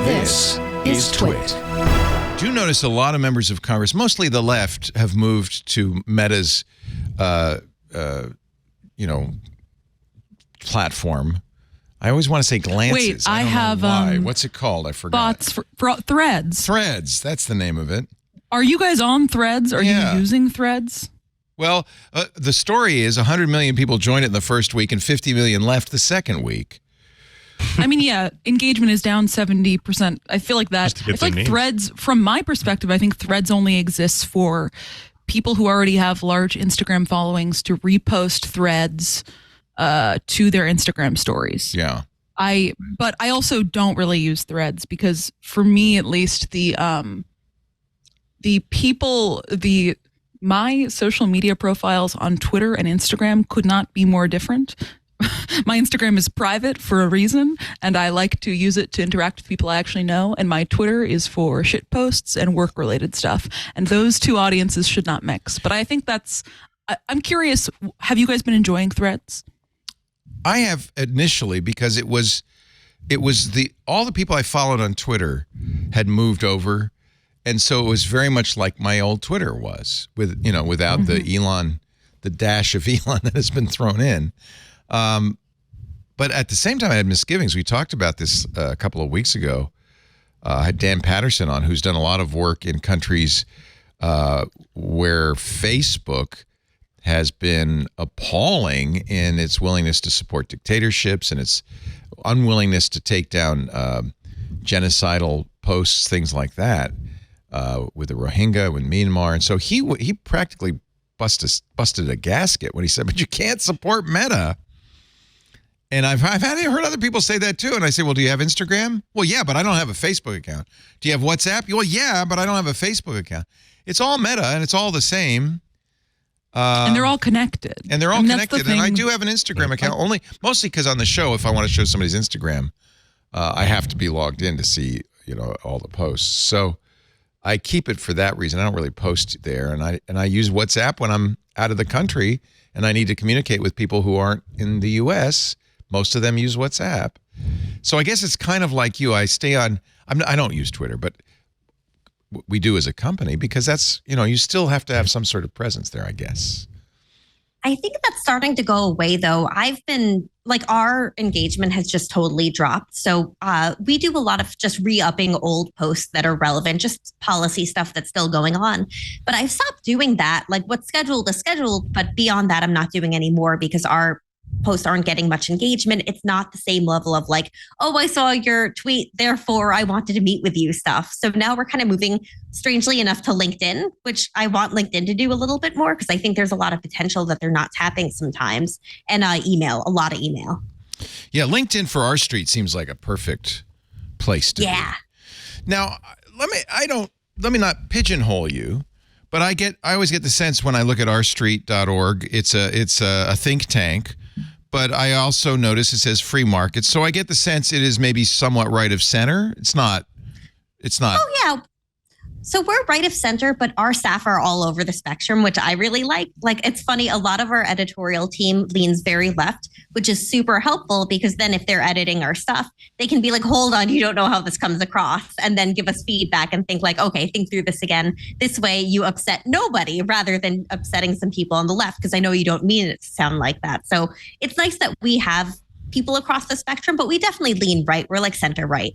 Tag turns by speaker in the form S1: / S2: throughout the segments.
S1: This is TWiT.
S2: Do notice a lot of members of Congress, mostly the left, have moved to Meta's, platform. I always want to say glances.
S1: Wait,
S2: I don't
S1: have
S2: know why. What's it called? I forgot.
S1: Bots for Threads.
S2: Threads. That's the name of it.
S1: Are you guys on Threads? Are you using Threads?
S2: Well, the story is 100 million people joined it in the first week and 50 million left the second week.
S1: I mean, yeah, engagement is down 70%. I feel like that. I feel like Threads, from my perspective, I think Threads only exists for people who already have large Instagram followings to repost threads to their Instagram stories.
S2: Yeah.
S1: But I also don't really use Threads because, for me at least, my social media profiles on Twitter and Instagram could not be more different. My Instagram is private for a reason, and I like to use it to interact with people I actually know. And my Twitter is for shit posts and work-related stuff. And those two audiences should not mix. But I think I'm curious, have you guys been enjoying Threads?
S2: I have initially, because it was all the people I followed on Twitter had moved over. And so it was very much like my old Twitter was, without the dash of Elon that has been thrown in. But at the same time, I had misgivings. We talked about this a couple of weeks ago. I had Dan Patterson on, who's done a lot of work in countries where Facebook has been appalling in its willingness to support dictatorships and its unwillingness to take down genocidal posts, things like that, with the Rohingya, with Myanmar. And so he practically busted a gasket when he said, but you can't support Meta. And I've heard other people say that too. And I say, well, do you have Instagram? Well, yeah, but I don't have a Facebook account. Do you have WhatsApp? Well, yeah, but I don't have a Facebook account. It's all Meta and it's all the same.
S1: And they're all connected.
S2: And they're all connected. And I do have an Instagram account, mostly because on the show, if I want to show somebody's Instagram, I have to be logged in to see, all the posts. So I keep it for that reason. I don't really post there. And I use WhatsApp when I'm out of the country and I need to communicate with people who aren't in the U.S. Most of them use WhatsApp. So I guess it's kind of like you. I stay on, I don't use Twitter, but we do as a company because that's, you still have to have some sort of presence there, I guess.
S3: I think that's starting to go away, though. Our engagement has just totally dropped. So we do a lot of just re-upping old posts that are relevant, just policy stuff that's still going on. But I've stopped doing that. Like, what's scheduled is scheduled, but beyond that, I'm not doing anymore because our posts aren't getting much engagement. It's not the same level of like, oh, I saw your tweet, therefore I wanted to meet with you stuff. So now we're kind of moving, strangely enough, to LinkedIn, which I want LinkedIn to do a little bit more because I think there's a lot of potential that they're not tapping sometimes. And email, a lot of email.
S2: Yeah, LinkedIn for our street seems like a perfect place to be. Now, let me not pigeonhole you, but I always get the sense when I look at ourstreet.org, it's a think tank. But I also notice it says free market. So I get the sense it is maybe somewhat right of center. It's not.
S3: Oh, yeah. So we're right of center, but our staff are all over the spectrum, which I really like. Like, it's funny. A lot of our editorial team leans very left, which is super helpful because then if they're editing our stuff, they can be like, hold on, you don't know how this comes across, and then give us feedback and think like, okay, think through this again. This way you upset nobody rather than upsetting some people on the left, because I know you don't mean it to sound like that. So it's nice that we have people across the spectrum, but we definitely lean right. We're like center right.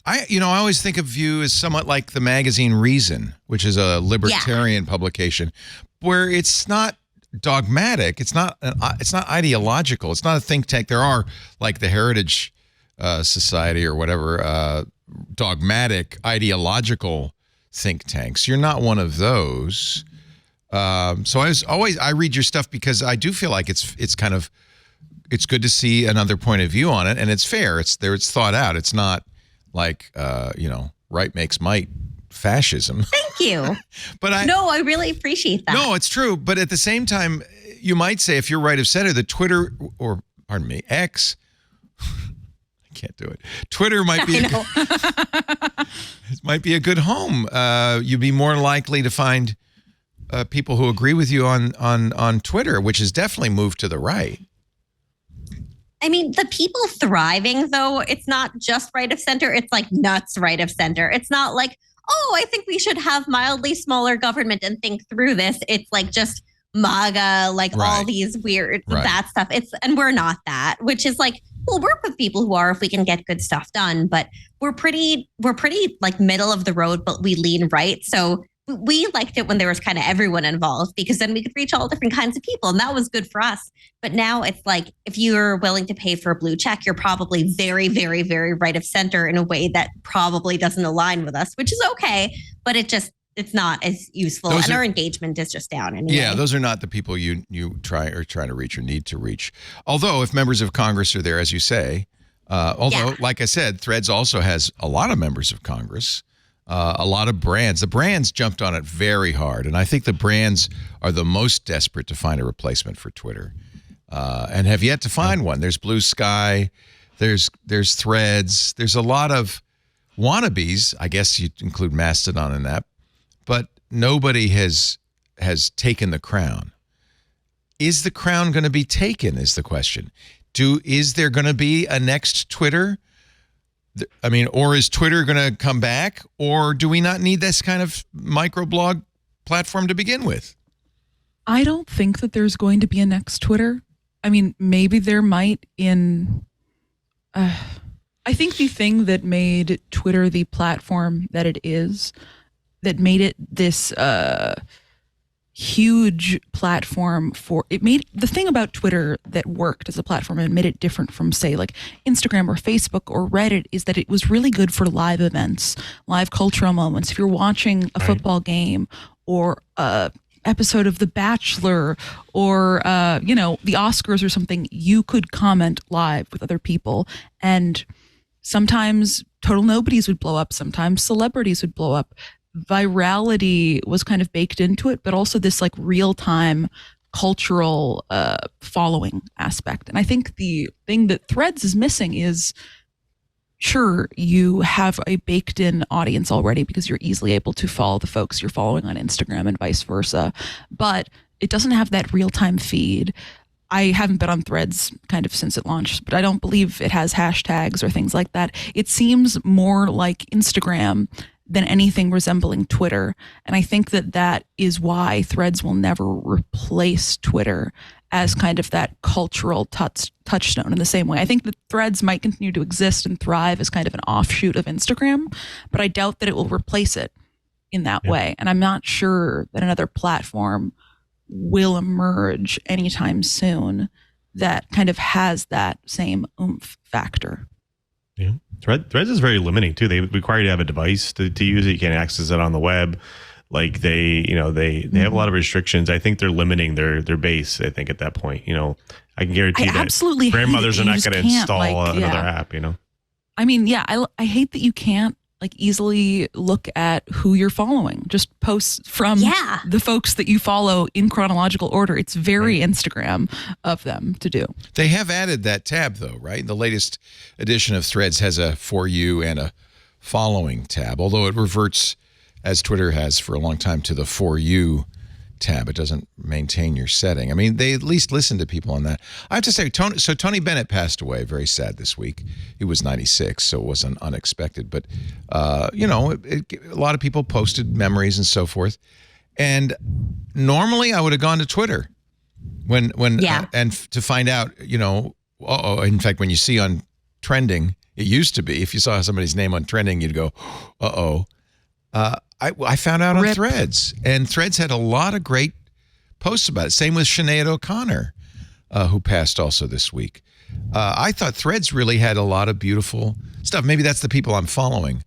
S2: I always think of you as somewhat like the magazine Reason, which is a libertarian publication, where it's not dogmatic, it's not ideological, it's not a think tank. There are, like the Heritage Society or whatever, dogmatic ideological think tanks. You're not one of those. So I read your stuff because I do feel like it's kind of, it's good to see another point of view on it, and it's fair. It's thought out. It's not like, right makes might fascism.
S3: Thank you.
S2: But
S3: I really appreciate that.
S2: No, it's true. But at the same time, you might say if you're right of center, the Twitter, or pardon me, X, I can't do it. Twitter might be, it might be a good home. You'd be more likely to find people who agree with you on Twitter, which has definitely moved to the right.
S3: I mean, the people thriving, though, it's not just right of center. It's like nuts right of center. It's not like, oh, I think we should have mildly smaller government and think through this. It's like just MAGA, like all these weird that stuff. And we're not that, which is like, we'll work with people who are if we can get good stuff done. But we're pretty like middle of the road, but we lean right. So we liked it when there was kind of everyone involved, because then we could reach all different kinds of people, and that was good for us. But now it's like, if you're willing to pay for a blue check, you're probably very, very, very right of center in a way that probably doesn't align with us, which is okay. But it's not as useful, and our engagement is just down anyway.
S2: Yeah, those are not the people you try to reach or need to reach. Although if members of Congress are there, as you say, like I said, Threads also has a lot of members of Congress. A lot of brands. The brands jumped on it very hard, and I think the brands are the most desperate to find a replacement for Twitter, and have yet to find one. There's Blue Sky, there's Threads, there's a lot of wannabes. I guess you include Mastodon in that, but nobody has taken the crown. Is the crown going to be taken? Is the question. Is there going to be a next Twitter? I mean, or is Twitter going to come back, or do we not need this kind of microblog platform to begin with?
S1: I don't think that there's going to be a next Twitter. I mean, maybe there might I think the thing that made Twitter the platform that it is, that made it this huge platform the thing about Twitter that worked as a platform and made it different from, say, like Instagram or Facebook or Reddit, is that it was really good for live events, live cultural moments. If you're watching a football game or a episode of The Bachelor or the Oscars or something, you could comment live with other people, and sometimes total nobodies would blow up, sometimes celebrities would blow up. Virality was kind of baked into it, but also this like real-time cultural following aspect. And I think the thing that Threads is missing is, sure, you have a baked-in audience already because you're easily able to follow the folks you're following on Instagram and vice versa, but it doesn't have that real-time feed. I haven't been on Threads kind of since it launched, but I don't believe it has hashtags or things like that. It seems more like Instagram than anything resembling Twitter. And I think that is why Threads will never replace Twitter as kind of that cultural touchstone in the same way. I think that Threads might continue to exist and thrive as kind of an offshoot of Instagram, but I doubt that it will replace it in that way. And I'm not sure that another platform will emerge anytime soon that kind of has that same oomph factor.
S4: Yeah. Threads is very limiting too. They require you to have a device to use it. You can't access it on the web. Like they have a lot of restrictions. I think they're limiting their base. I think at that point, I can guarantee that
S1: absolutely
S4: grandmothers are not going to install another app.
S1: I mean, I hate that you can't like easily look at who you're following. Just posts from the folks that you follow in chronological order. It's very Instagram of them to do.
S2: They have added that tab though, right? The latest edition of Threads has a For You and a Following tab, although it reverts, as Twitter has for a long time, to the For You tab. It doesn't maintain your setting. I mean, they at least listen to people on that. I have to say, Tony Bennett passed away. Very sad this week. He was 96, so it wasn't unexpected. But, a lot of people posted memories and so forth. And normally I would have gone to Twitter and to find out, in fact, when you see on trending, it used to be, if you saw somebody's name on trending, you'd go, I found out on Threads, and Threads had a lot of great posts about it. Same with Sinead O'Connor, who passed also this week. I thought Threads really had a lot of beautiful stuff. Maybe that's the people I'm following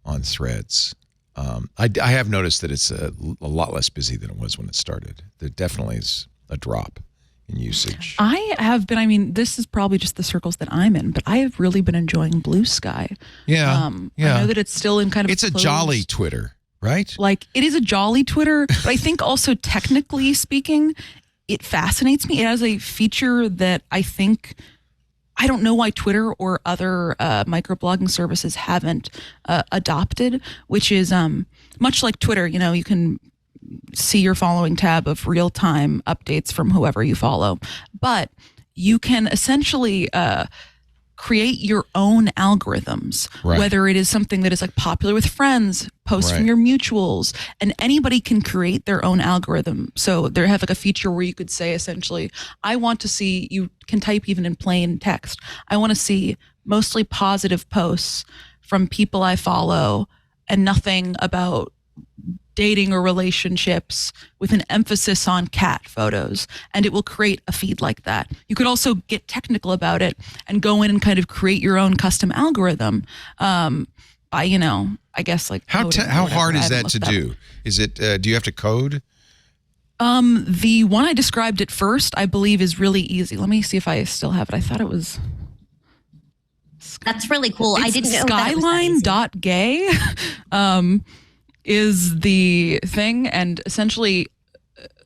S2: on Threads. I have noticed that it's a lot less busy than it was when it started. There definitely is a drop in usage.
S1: I have been, I mean, this is probably just the circles that I'm in, but I have really been enjoying Blue Sky.
S2: Yeah.
S1: I know that it's still in kind of
S2: It's a jolly Twitter, right?
S1: Like, it is a jolly Twitter, but I think also technically speaking, it fascinates me. It has a feature that I don't know why Twitter or other microblogging services haven't adopted, which is much like Twitter, you can see your following tab of real-time updates from whoever you follow. But you can essentially create your own algorithms, whether it is something that is like popular with friends, posts from your mutuals, and anybody can create their own algorithm. So they have like a feature where you could say essentially, I want to see, you can type even in plain text, I want to see mostly positive posts from people I follow and nothing about dating or relationships with an emphasis on cat photos, and it will create a feed like that. You could also get technical about it and go in and kind of create your own custom algorithm by, I guess like
S2: how hard is that to do? Is it do you have to code?
S1: The one I described at first, I believe, is really easy. Let me see if I still have it. I thought it was.
S3: That's really cool.
S1: It's
S3: I didn't know
S1: Skyline.gay is the thing, and essentially,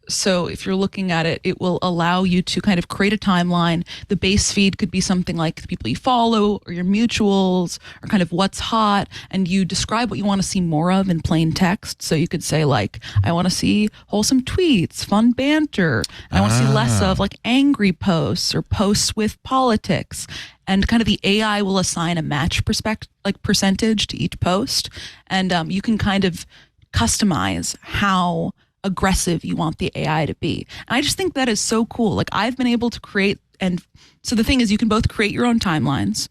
S1: so if you're looking at it, it will allow you to kind of create a timeline. The base feed could be something like the people you follow or your mutuals or kind of what's hot, and you describe what you want to see more of in plain text. So you could say like, I want to see wholesome tweets, fun banter, and I want to see less of like angry posts or posts with politics. And kind of the AI will assign a match percentage to each post, and you can kind of customize how aggressive you want the AI to be. And I just think that is so cool. Like I've been able to create, and so the thing is you can both create your own timelines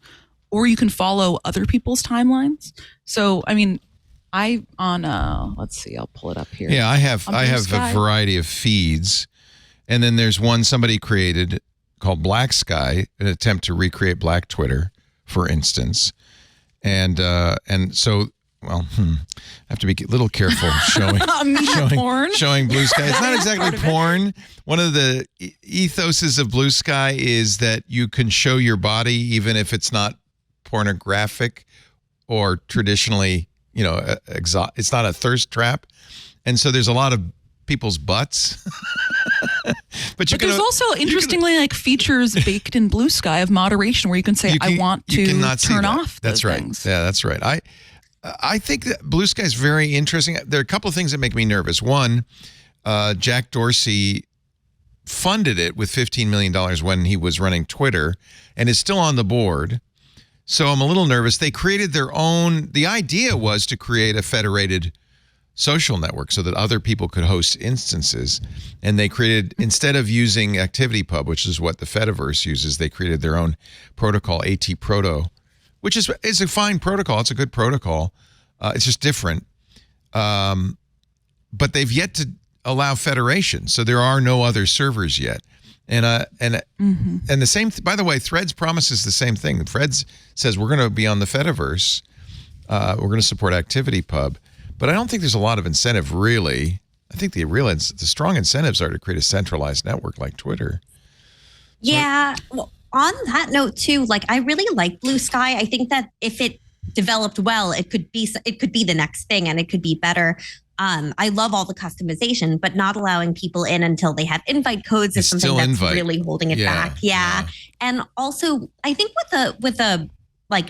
S1: or you can follow other people's timelines. So, I mean, let's see, I'll pull it up here.
S2: Yeah, I have a variety of feeds, and then there's one somebody created called Black Sky, an attempt to recreate Black Twitter, for instance. And so, well, I have to be a little careful showing Blue Sky. It's not exactly porn. One of the ethoses of Blue Sky is that you can show your body even if it's not pornographic or traditionally, it's not a thirst trap. And so there's a lot of people's butts. But
S1: there's also, interestingly, like features baked in Blue Sky of moderation where you can say, I want to turn off those things.
S2: Yeah, that's right. I think that Blue Sky is very interesting. There are a couple of things that make me nervous. One, Jack Dorsey funded it with $15 million when he was running Twitter and is still on the board. So I'm a little nervous. They created their own. The idea was to create a federated social network so that other people could host instances. And they created, instead of using ActivityPub, which is what the Fediverse uses, they created their own protocol, AT-Proto, which is a fine protocol. It's a good protocol. It's just different. But they've yet to allow federation. So there are no other servers yet. And the same, by the way, Threads promises the same thing. Threads says we're going to be on the Fediverse. We're going to support ActivityPub. But I don't think there's a lot of incentive, really. I think the strong incentives are to create a centralized network like Twitter.
S3: Yeah. Well, on that note, too, like I really like Blue Sky. I think that if it developed well, it could be the next thing, and it could be better. I love all the customization, but not allowing people in until they have invite codes is something that's really holding it back. Yeah. And also, I think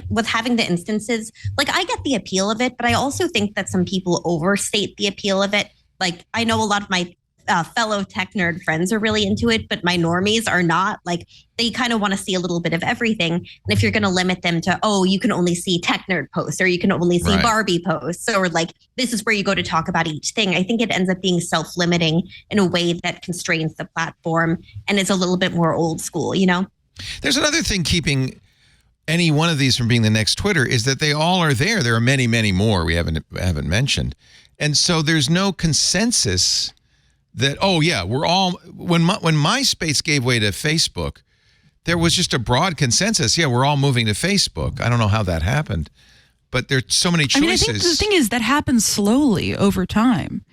S3: with having the instances, like I get the appeal of it, but I also think that some people overstate the appeal of it. Like I know a lot of my fellow tech nerd friends are really into it, but my normies are not. Like they kind of want to see a little bit of everything. And if you're going to limit them to, you can only see tech nerd posts, or you can only see Barbie posts, or like this is where you go to talk about each thing, I think it ends up being self-limiting in a way that constrains the platform and is a little bit more old school, There's another thing keeping any one of these from being the next Twitter is that they all are there. There are many, many more we haven't mentioned. And so there's no consensus that, we're all, when MySpace gave way to Facebook, there was just a broad consensus. Yeah, we're all moving to Facebook. I don't know how that happened, but there's so many choices.
S1: I think the thing is that happens slowly over time.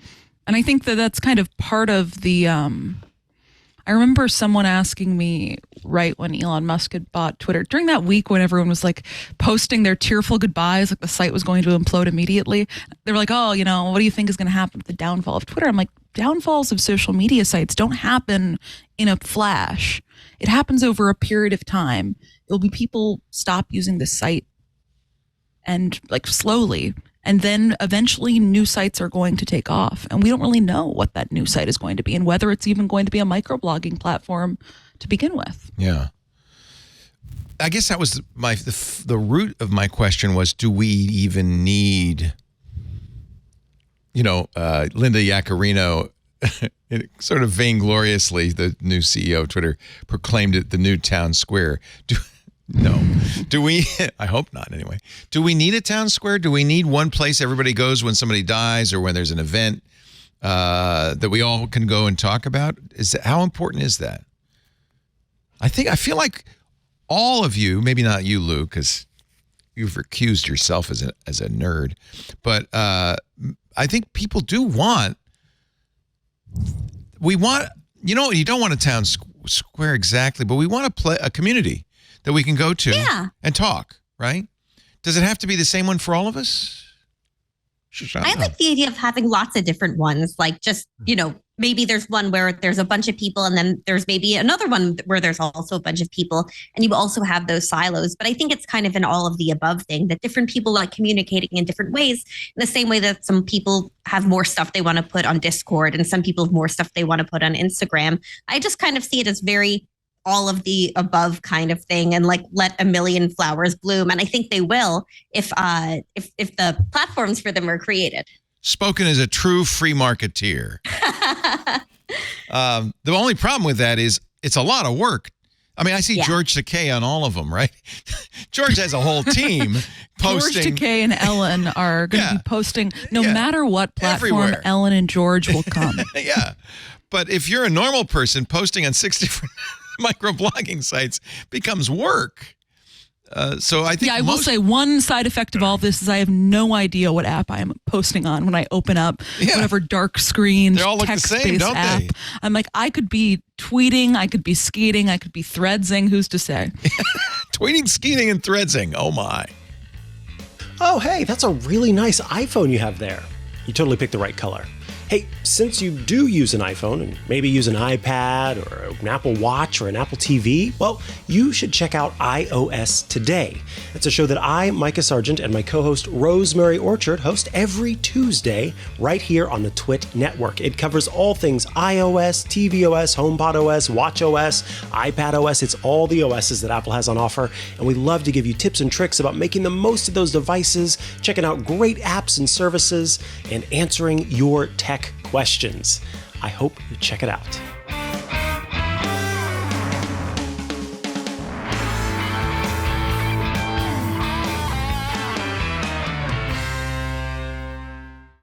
S1: And I think that that's kind of part of the, I remember someone asking me right when Elon Musk had bought Twitter, during that week when everyone was like posting their tearful goodbyes, like the site was going to implode immediately. They were like, what do you think is going to happen with the downfall of Twitter? I'm like, downfalls of social media sites don't happen in a flash. It happens over a period of time. It'll be people stop using the site and like slowly. And then eventually new sites are going to take off. And we don't really know what that new site is going to be and whether it's even going to be a microblogging platform to begin with.
S2: Yeah. I guess that was the root of my question was, do we even need, Linda Yaccarino, sort of vaingloriously, the new CEO of Twitter, proclaimed it the new town square. Do we? I hope not, anyway. Do we need a town square? Do we need one place everybody goes when somebody dies or when there's an event that we all can go and talk about? How important is that? I feel like all of you, maybe not you, Lou, because you've recused yourself as a nerd, but I think people do want. You don't want a town square exactly, but we want a community that we can go to and talk, right? Does it have to be the same one for all of us? Shoshana?
S3: I like the idea of having lots of different ones, like just, maybe there's one where there's a bunch of people and then there's maybe another one where there's also a bunch of people and you also have those silos. But I think it's kind of an all of the above thing that different people like communicating in different ways, in the same way that some people have more stuff they want to put on Discord and some people have more stuff they want to put on Instagram. I just kind of see it as very all of the above kind of thing and like let a million flowers bloom. And I think they will if the platforms for them are created.
S2: Spoken as a true free marketeer. The only problem with that is it's a lot of work. I mean, I see George Takei on all of them, right? George has a whole team posting.
S1: George Takei and Ellen are going to be posting no matter what platform. Everywhere. Ellen and George will come.
S2: Yeah. But if you're a normal person, posting on 6 different microblogging sites becomes work. So I think
S1: I will say one side effect of all this is I have no idea what app I am posting on when I open up whatever dark screen text-based app. I'm like, I could be tweeting, I could be skeeting, I could be threadsing. Who's to say?
S2: Tweeting, skeeting, and threadsing. Oh my.
S5: Oh, hey, that's a really nice iPhone you have there. You totally picked the right color. Hey, since you do use an iPhone and maybe use an iPad or an Apple Watch or an Apple TV, well, you should check out iOS Today. It's a show that I, Micah Sargent, and my co-host Rosemary Orchard host every Tuesday right here on the TWiT network. It covers all things iOS, tvOS, HomePodOS, watchOS, iPadOS. It's all the OSs that Apple has on offer, and we love to give you tips and tricks about making the most of those devices, checking out great apps and services, and answering your tech questions. I hope you check it out.